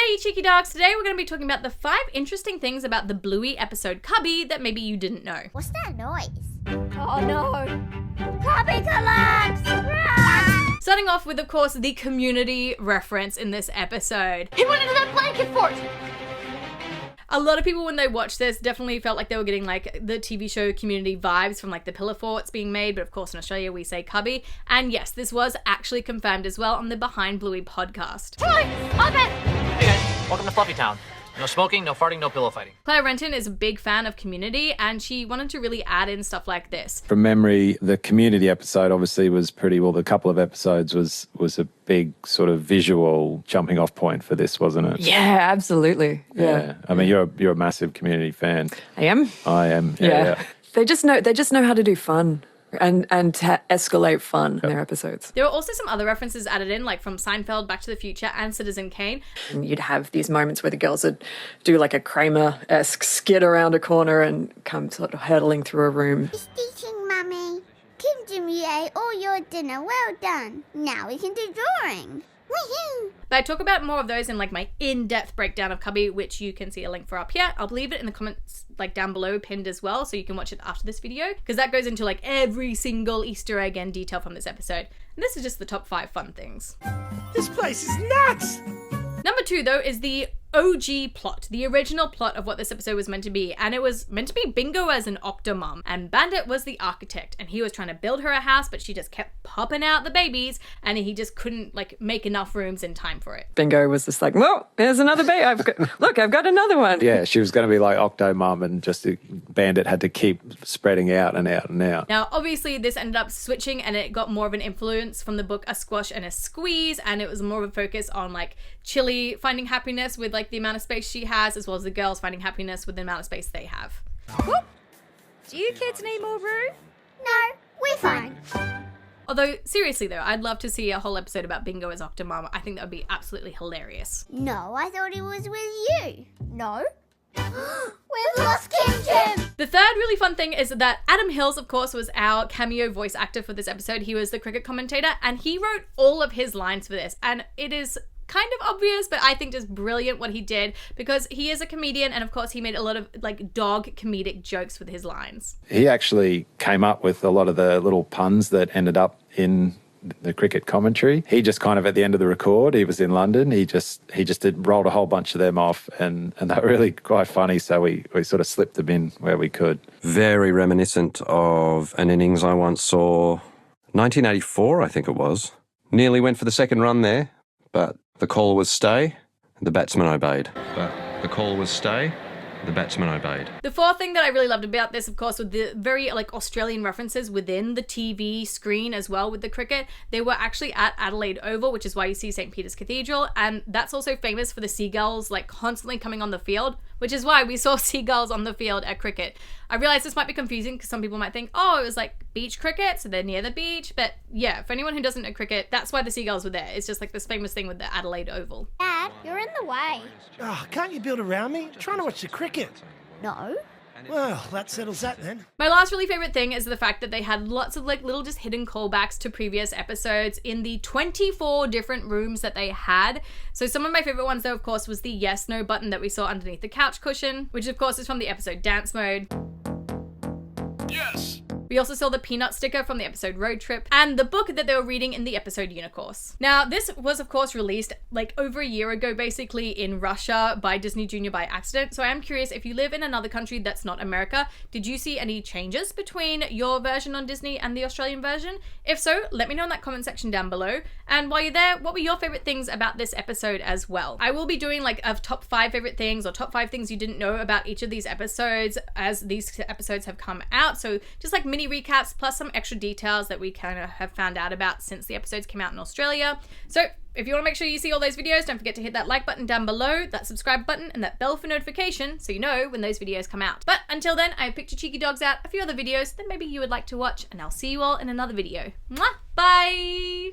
Hey cheeky dogs, today we're going to be talking about the 5 interesting things about the Bluey episode Cubby that maybe you didn't know. What's that noise? Oh no! Cubby collapse! Starting off with, of course, the community reference in this episode. He went into that blanket fort! A lot of people, when they watched this, definitely felt like they were getting like the TV show Community vibes from like the pillar forts being made, but of course in Australia we say Cubby. And yes, this was actually confirmed as well on the Behind Bluey podcast. Hey guys, welcome to Fluffy Town. No smoking, no farting, no pillow fighting. Claire Renton is a big fan of Community, and she wanted to really add in stuff like this. From memory, the Community episode obviously was pretty, well, the couple of episodes was a big sort of visual jumping off point for this, wasn't it? Yeah, absolutely. Yeah. I mean, you're a massive Community fan. I am. I am. Yeah. They just know how to do fun and to escalate fun in their episodes. There were also some other references added in, like from Seinfeld, Back to the Future, and Citizen Kane. And you'd have these moments where the girls would do like a Kramer-esque skid around a corner and come sort of hurtling through a room. Just eating, Mummy. Kim Jimmy ate all your dinner. Well done. Now we can do drawing. Woohoo! But I talk about more of those in like my in-depth breakdown of Cubby, which you can see a link for up here. I'll leave it in the comments like down below pinned as well, so you can watch it after this video, because that goes into like every single Easter egg and detail from this episode. And this is just the top 5 fun things. This place is nuts! Number 2 though is the OG plot, the original plot of what this episode was meant to be, and it was meant to be Bingo as an octomom, and Bandit was the architect, and he was trying to build her a house, but she just kept popping out the babies, and he just couldn't like make enough rooms in time for it. Bingo was just like, well, there's another baby. I've got another one. Yeah, she was going to be like Octomom, and just the Bandit had to keep spreading out and out and out. Now, obviously, this ended up switching, and it got more of an influence from the book A Squash and a Squeeze, and it was more of a focus on like Chili finding happiness with like the amount of space she has, as well as the girls finding happiness with the amount of space they have. Whoop. Do you kids need more room? No, we're fine. Although, seriously though, I'd love to see a whole episode about Bingo as Octomom. I think that would be absolutely hilarious. No, I thought he was with you. No? We've lost Kim Jim! The third really fun thing is that Adam Hills, of course, was our cameo voice actor for this episode. He was the cricket commentator, and he wrote all of his lines for this, and it is kind of obvious, but I think just brilliant what he did, because he is a comedian, and of course he made a lot of like dog comedic jokes with his lines. He actually came up with a lot of the little puns that ended up in the cricket commentary. He just kind of, at the end of the record, he was in London, he just rolled a whole bunch of them off, and they were really quite funny, so we sort of slipped them in where we could. Very reminiscent of an innings I once saw, 1984 I think it was. Nearly went for the second run there, but the call was stay, and the batsman obeyed. The fourth thing that I really loved about this, of course, with the very like Australian references within the TV screen as well with the cricket. They were actually at Adelaide Oval, which is why you see St. Peter's Cathedral, and that's also famous for the seagulls like constantly coming on the field, which is why we saw seagulls on the field at cricket. I realize this might be confusing because some people might think, oh, it was like beach cricket, so they're near the beach, but yeah, for anyone who doesn't know cricket, that's why the seagulls were there. It's just like this famous thing with the Adelaide Oval. Dad, you're in the way. Oh, can't you build around me? I'm trying to watch the cricket. No? Well, that settles that then. My last really favorite thing is the fact that they had lots of like little just hidden callbacks to previous episodes in the 24 different rooms that they had. So some of my favorite ones though, of course, was the yes no button that we saw underneath the couch cushion, which of course is from the episode Dance Mode. Yes! We also saw the peanut sticker from the episode Road Trip, and the book that they were reading in the episode Unicourse. Now, this was of course released like over a year ago, basically in Russia by Disney Junior by accident. So I am curious, if you live in another country that's not America, did you see any changes between your version on Disney and the Australian version? If so, let me know in that comment section down below. And while you're there, what were your favorite things about this episode as well? I will be doing like a top 5 favorite things or top 5 things you didn't know about each of these episodes as these episodes have come out. So just like mini recaps plus some extra details that we kind of have found out about since the episodes came out in Australia. So if you want to make sure you see all those videos, don't forget to hit that like button down below, that subscribe button, and that bell for notification so you know when those videos come out. But until then, I've picked your cheeky dogs out a few other videos that maybe you would like to watch, and I'll see you all in another video. Mwah! Bye!